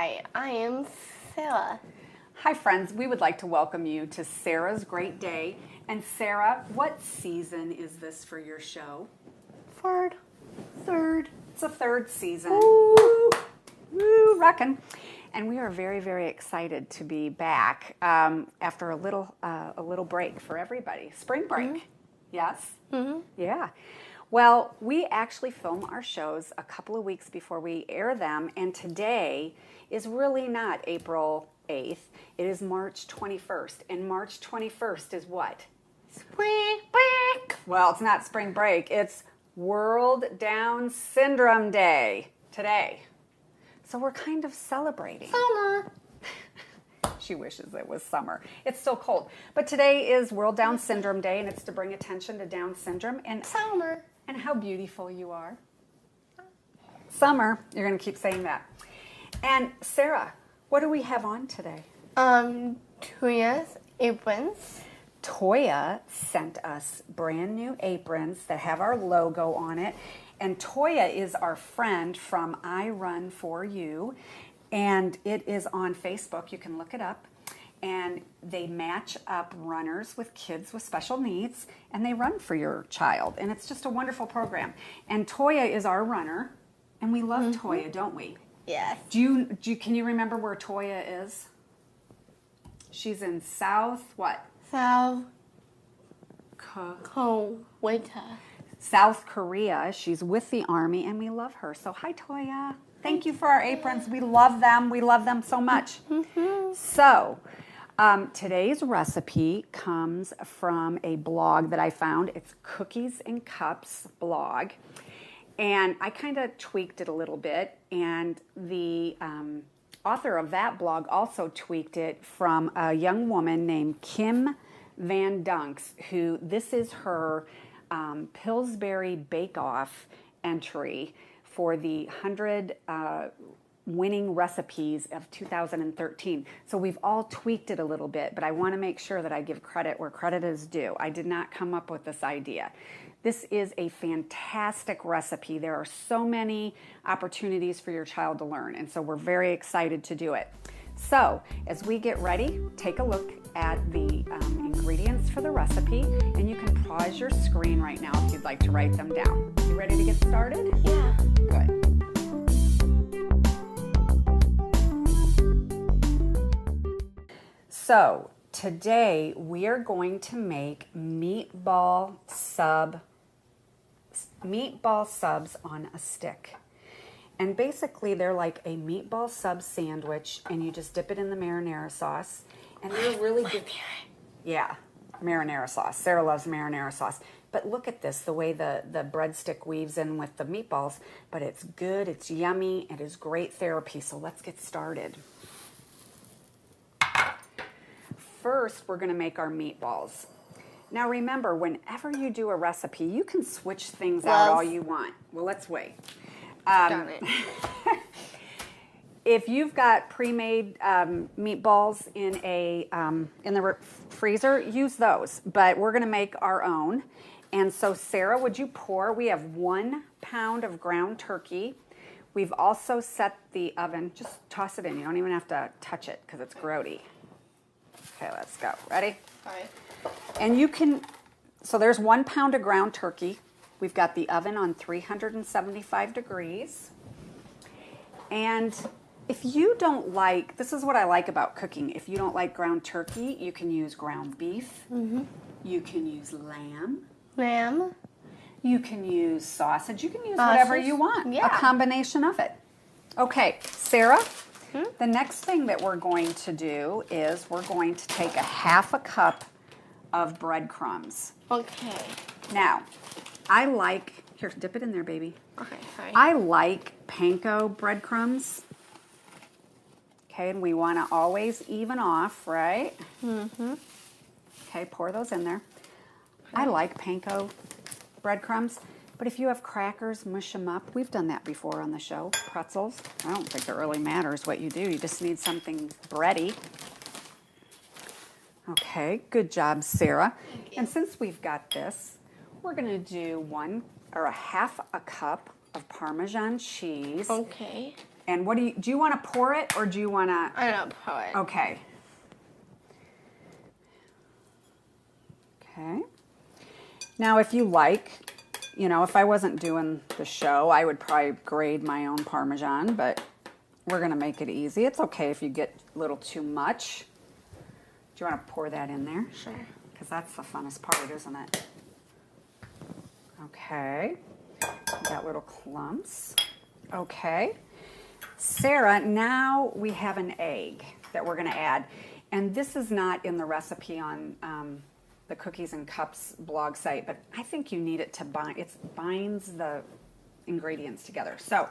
Hi, I am Sarah. Hi friends, we would like to welcome you to Sarah's Great Day. And Sarah, what season is this for your show? Third. It's a third season. Woo. Woo, rockin'. And we are very, very excited to be back after a little break for everybody. Spring break. Mm-hmm. Yes? Mm-hmm. Yeah. Well, we actually film our shows a couple of weeks before we air them, and today is really not April 8th. It is March 21st, and March 21st is what? Spring break. Well, it's not spring break. It's World Down Syndrome Day today. So we're kind of celebrating. Summer. She wishes it was summer. It's still cold. But today is World Down Syndrome Day, and it's to bring attention to Down syndrome and Summer. And how beautiful you are. Summer. You're going to keep saying that. And Sarah, what do we have on today? Toya's aprons. Toya sent us brand new aprons that have our logo on it. And Toya is our friend from I Run For You. And it is on Facebook. You can look it up. And they match up runners with kids with special needs, and they run for your child. And it's just a wonderful program. And Toya is our runner, and we love Toya, don't we? Yes. Can you remember where Toya is? She's in South South Korea. She's with the Army, and we love her. So hi, Toya. Thank you for our aprons. We love them. We love them so much. So today's recipe comes from a blog that I found. It's Cookies and Cups blog. And I kind of tweaked it a little bit. And the author of that blog also tweaked it from a young woman named Kim Van Dunks, who this is her Pillsbury Bake Off entry for the 100 winning recipes of 2013. So we've all tweaked it a little bit, but I want to make sure that I give credit where credit is due. I did not come up with this idea. This is a fantastic recipe. There are so many opportunities for your child to learn, and so we're very excited to do it. So as we get ready, take a look at the ingredients for the recipe, and you can pause your screen right now if you'd like to write them down. You ready to get started? Yeah. Good. So today we are going to make meatball subs on a stick. And basically they're like a meatball sub sandwich, and you just dip it in the marinara sauce. And they're really good. Yeah, marinara sauce. Sarah loves marinara sauce. But look at this, the way the breadstick weaves in with the meatballs. But it's good, it's yummy, it is great therapy. So let's get started. First, we're going to make our meatballs. Now remember, whenever you do a recipe, you can switch things out all you want. Well, let's wait. Darn it. If you've got pre-made meatballs in the freezer, use those. But we're going to make our own. And so, Sarah, would you pour? We have 1 pound of ground turkey. We've also set the oven. Just toss it in. You don't even have to touch it because it's grody. Okay, let's go. Ready? All right. And you can, so there's 1 pound of ground turkey. We've got the oven on 375 degrees. And if you don't like, this is what I like about cooking. If you don't like ground turkey, you can use ground beef. Mm-hmm. You can use lamb. You can use sausage. You can use whatever you want. Yeah. A combination of it. Okay, Sarah, the next thing that we're going to do is we're going to take a 1/2 cup of breadcrumbs. Okay. Now, here, dip it in there, baby. Okay, sorry. I like panko breadcrumbs. Okay, and we want to always even off, right? Mm-hmm. Okay, pour those in there. I like panko breadcrumbs, but if you have crackers, mush them up. We've done that before on the show. Pretzels. I don't think it really matters what you do. You just need something bready. Okay, good job, Sarah. And since we've got this, we're going to do 1 or 1/2 cup of Parmesan cheese. Okay. And what do you want to pour it or do you want to? I don't pour it. Okay. Okay. Now, if you like, if I wasn't doing the show, I would probably grate my own Parmesan, but we're going to make it easy. It's okay if you get a little too much. Do you want to pour that in there? Sure. Because that's the funnest part, isn't it? Okay. Got little clumps. Okay. Sarah, now we have an egg that we're going to add. And this is not in the recipe on the Cookies and Cups blog site, but I think you need it to bind. It binds the ingredients together. So,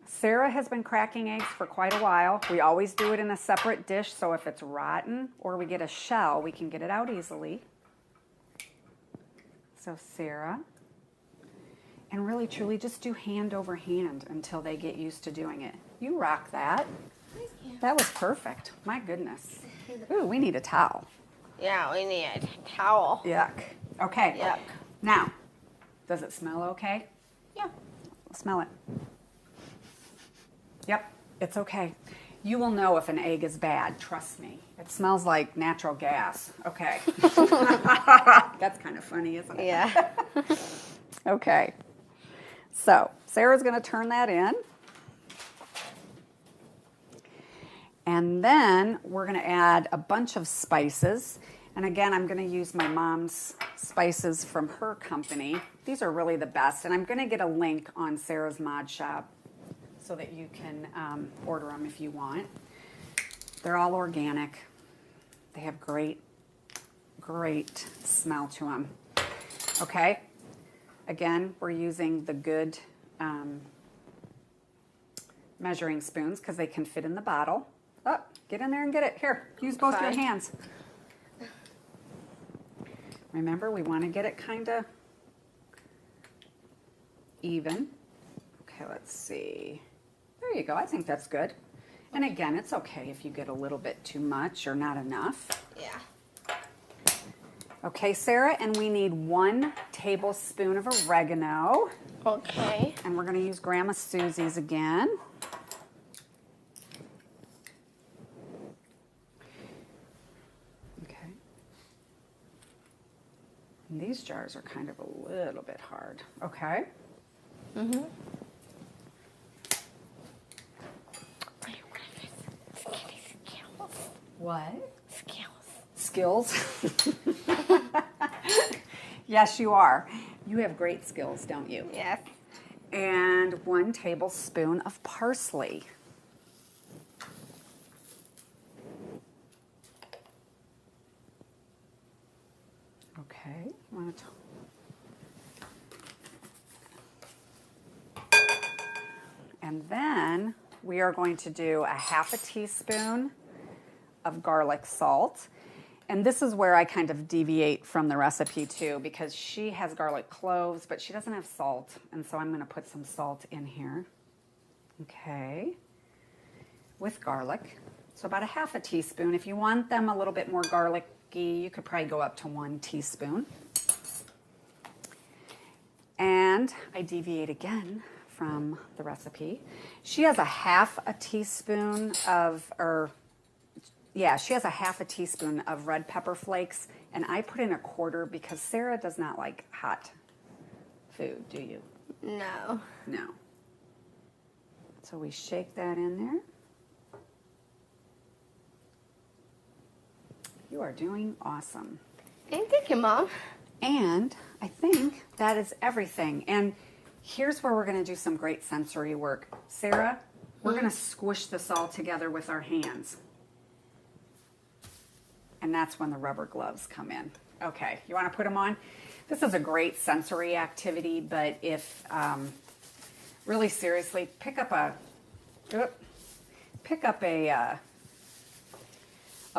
Sarah has been cracking eggs for quite a while. We always do it in a separate dish, so if it's rotten or we get a shell, we can get it out easily. So Sarah, and really truly just do hand over hand until they get used to doing it. You rock that. Thank you. That was perfect. My goodness. Ooh, we need a towel. Yeah, we need a towel. Yuck. Okay. Yuck. Now, does it smell okay? Yeah. Smell it. Yep, it's okay. You will know if an egg is bad, trust me. It smells like natural gas. Okay. That's kind of funny, isn't it? Yeah. Okay. So, Sarah's going to turn that in. And then we're going to add a bunch of spices. And again, I'm going to use my mom's spices from her company. These are really the best. And I'm going to get a link on Sarah's Mod Shop so that you can order them if you want. They're all organic. They have great smell to them. Okay. Again, we're using the good measuring spoons because they can fit in the bottle. Oh, get in there and get it. Here, use both your hands. Remember, we want to get it kind of even. Okay, let's see. There you go. I think that's good. And again, it's okay if you get a little bit too much or not enough. Yeah. Okay, Sarah, and we need 1 tablespoon of oregano. Okay. And we're going to use Grandma Susie's again. Okay. And these jars are kind of a little bit hard. Okay. Mm-hmm. What? Skills. Skills? Yes, you are. You have great skills, don't you? Yes. And 1 tablespoon of parsley. Okay. And then we are going to do a 1/2 teaspoon of garlic salt. And this is where I kind of deviate from the recipe too, because she has garlic cloves, but she doesn't have salt. And so I'm going to put some salt in here. Okay. With garlic. So about a 1/2 teaspoon. If you want them a little bit more garlicky, you could probably go up to 1 teaspoon. And I deviate again from the recipe. She has a 1/2 teaspoon of, she has a 1/2 teaspoon of red pepper flakes, and I put in 1/4 because Sarah does not like hot food, do you? No. No. So we shake that in there. You are doing awesome. Thank you, Mom. And I think that is everything. And here's where we're going to do some great sensory work. Sarah, we're going to squish this all together with our hands. And that's when the rubber gloves come in. Okay, you want to put them on? This is a great sensory activity, but if, really seriously, pick up a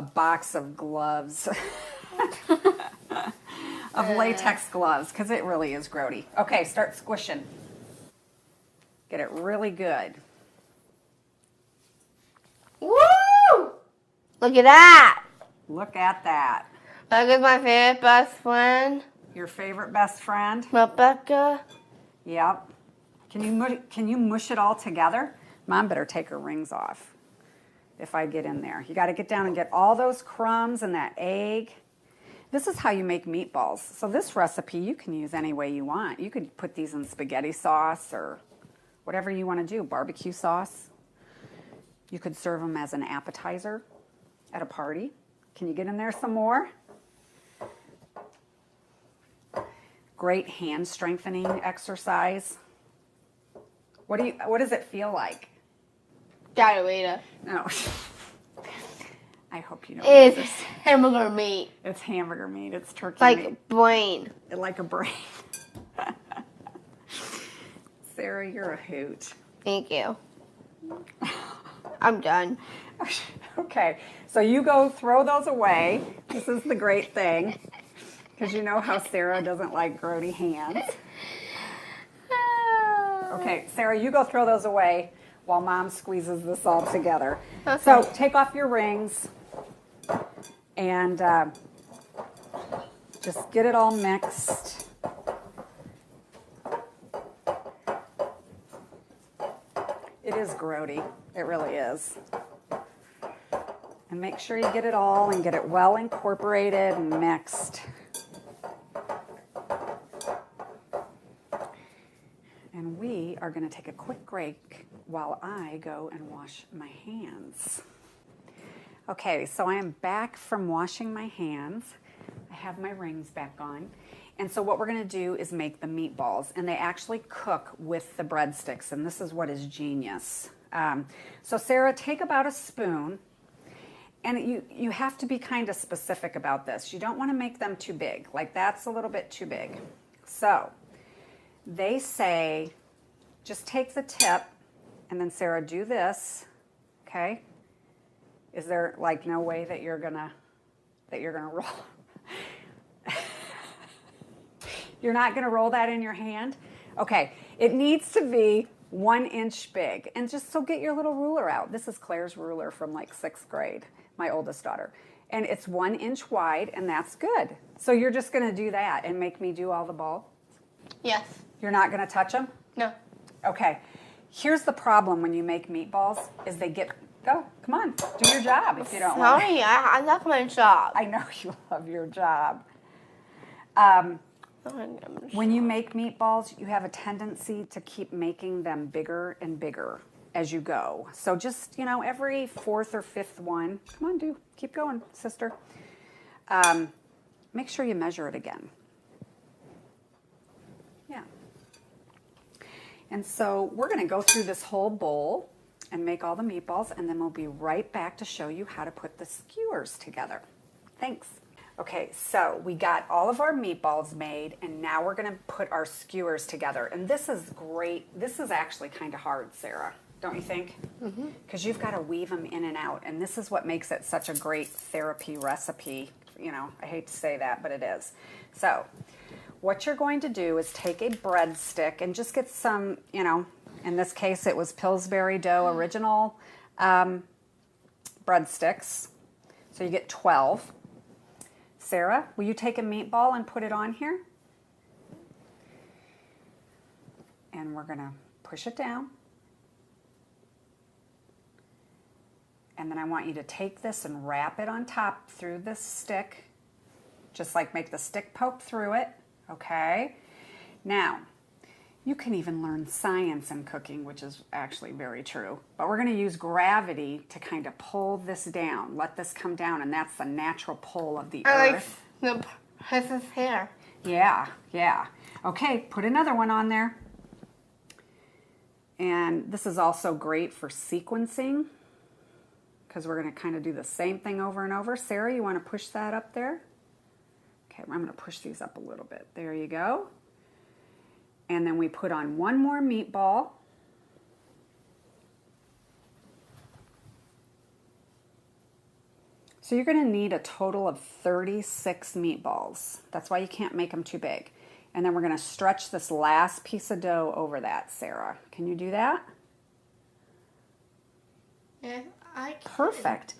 box of gloves, of latex gloves, because it really is grody. Okay, start squishing. Get it really good. Woo! Look at that. Look at that. Look at my favorite best friend, Your favorite best friend? Rebecca. Yep. Can you mush it all together? Mom better take her rings off if I get in there. You got to get down and get all those crumbs and that egg. This is how you make meatballs. So this recipe you can use any way you want. You could put these in spaghetti sauce or whatever you want to do, barbecue sauce. You could serve them as an appetizer at a party. Can you get in there some more? Great hand strengthening exercise. What does it feel like? Diarrhea. No. I hope you know. It's hamburger meat. It's hamburger meat. It's turkey Like meat. brain. Like a brain. Sarah, you're a hoot. Thank you. I'm done. Okay, so you go throw those away. This is the great thing, because you know how Sarah doesn't like grody hands. Okay, Sarah, you go throw those away while Mom squeezes this all together. Okay. So take off your rings and just get it all mixed. It is grody. It really is. And make sure you get it all and get it well incorporated and mixed. And we are going to take a quick break while I go and wash my hands. Okay, so I am back from washing my hands. I have my rings back on. And so what we're going to do is make the meatballs. And they actually cook with the breadsticks. And this is what is genius. So Sarah, take about a spoon. And you have to be kind of specific about this. You don't want to make them too big. Like that's a little bit too big. So they say, just take the tip, and then Sarah, do this, okay? Is there like no way that you're gonna roll? You're not gonna roll that in your hand? Okay, it needs to be 1 inch big. And just so get your little ruler out. This is Claire's ruler from like 6th grade, my oldest daughter. And it's 1 inch wide, and that's good. So you're just gonna do that and make me do all the balls? Yes. You're not gonna touch them? No. Okay. Here's the problem when you make meatballs is they get, come on, do your job if you don't want to. Sorry, I love my job. I know you love your job. When you make meatballs, you have a tendency to keep making them bigger and bigger as you go. So just, every 4th or 5th one, come on, keep going, sister. Make sure you measure it again. Yeah. And so we're going to go through this whole bowl and make all the meatballs, and then we'll be right back to show you how to put the skewers together. Thanks. Okay, so we got all of our meatballs made, and now we're going to put our skewers together. And this is great. This is actually kind of hard, Sarah, don't you think? Because you've got to weave them in and out, and this is what makes it such a great therapy recipe. I hate to say that, but it is. So what you're going to do is take a breadstick and just get some, in this case it was Pillsbury Dough Original breadsticks. So you get 12. Sarah, will you take a meatball and put it on here? And we're going to push it down. And then I want you to take this and wrap it on top through this stick. Just like make the stick poke through it. Okay? Now, you can even learn science in cooking, which is actually very true. But we're going to use gravity to kind of pull this down. Let this come down, and that's the natural pull of the earth. Like the person's hair. Yeah. Okay, put another one on there. And this is also great for sequencing, because we're going to kind of do the same thing over and over. Sarah, you want to push that up there? Okay, I'm going to push these up a little bit. There you go. And then we put on one more meatball. So you're going to need a total of 36 meatballs. That's why you can't make them too big. And then we're going to stretch this last piece of dough over that, Sarah. Can you do that? Yeah, I can. Perfect.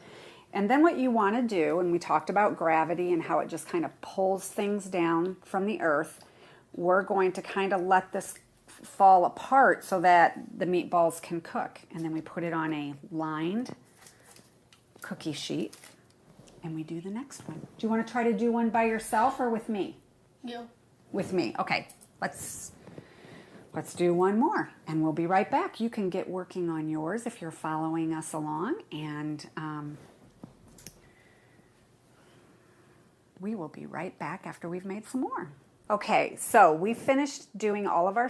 And then what you want to do, and we talked about gravity and how it just kind of pulls things down from the earth, we're going to kind of let this fall apart so that the meatballs can cook. And then we put it on a lined cookie sheet and we do the next one. Do you want to try to do one by yourself or with me? You. With me. Okay, let's do one more and we'll be right back. You can get working on yours if you're following us along, and we will be right back after we've made some more. Okay, so we finished doing all of our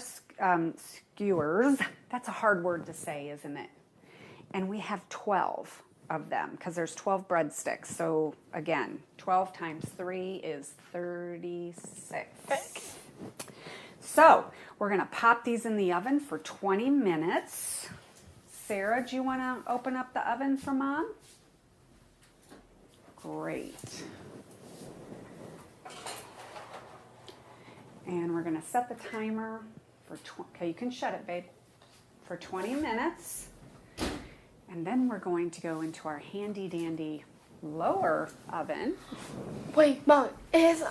skewers. That's a hard word to say, isn't it? And we have 12 of them because there's 12 breadsticks. So again, 12 times 3 is 36. So we're going to pop these in the oven for 20 minutes. Sarah, do you want to open up the oven for Mom? Great. And we're going to set the timer for, okay, you can shut it, babe, for 20 minutes. And then we're going to go into our handy dandy lower oven. Wait, Mom, is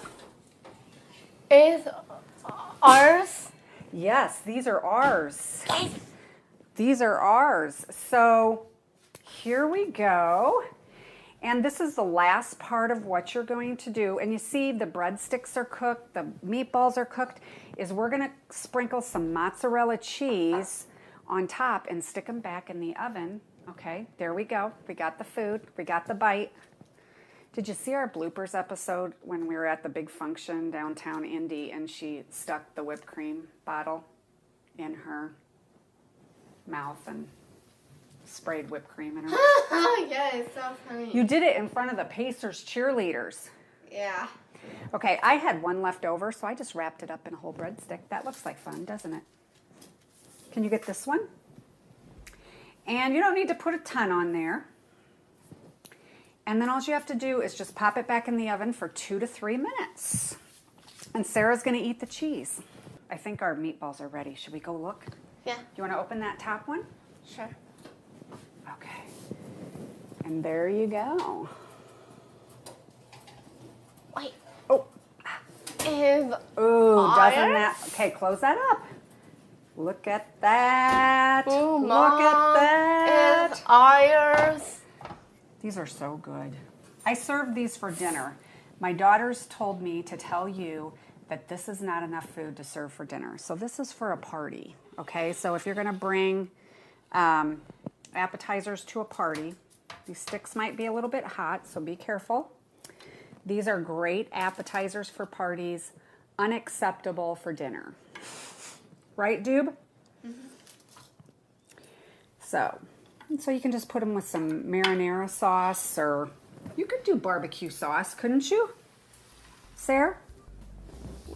ours? Yes, these are ours. These are ours. So here we go. And this is the last part of what you're going to do. And you see the breadsticks are cooked, the meatballs are cooked, is we're going to sprinkle some mozzarella cheese on top and stick them back in the oven. Okay, there we go. We got the food. We got the bite. Did you see our bloopers episode when we were at the big function downtown Indy and she stuck the whipped cream bottle in her mouth and sprayed whipped cream in her mouth? Yeah, it's so funny. You did it in front of the Pacers cheerleaders. Yeah. Okay, I had one left over, so I just wrapped it up in a whole breadstick. That looks like fun, doesn't it? Can you get this one? And you don't need to put a ton on there. And then all you have to do is just pop it back in the oven for 2 to 3 minutes. And Sarah's going to eat the cheese. I think our meatballs are ready. Should we go look? Yeah. You want to open that top one? Sure. Okay. And there you go. Wait. Oh. Is Ooh, doesn't ours? that... Okay, close that up. Look at that. Ooh, Look Mom, at that. is ours? These are so good. I served these for dinner. My daughters told me to tell you that this is not enough food to serve for dinner. So this is for a party, okay? So if you're going to bring appetizers to a party, these sticks might be a little bit hot, so be careful. These are great appetizers for parties, unacceptable for dinner. Right, Doob? Mm-hmm. So you can just put them with some marinara sauce, or you could do barbecue sauce, couldn't you, Sarah?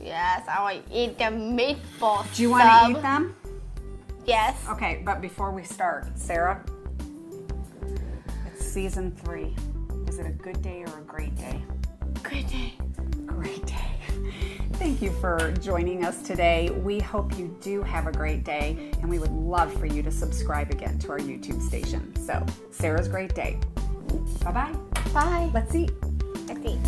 Yes, I want to eat the meatball. Do you want to eat them? Yes. Okay, but before we start, Sarah, it's season 3. Is it a good day or a great day? Good day. Great day. Thank you for joining us today. We hope you do have a great day, and we would love for you to subscribe again to our YouTube station. So, Sarah's great day. Bye-bye. Bye. Let's eat. Let's eat.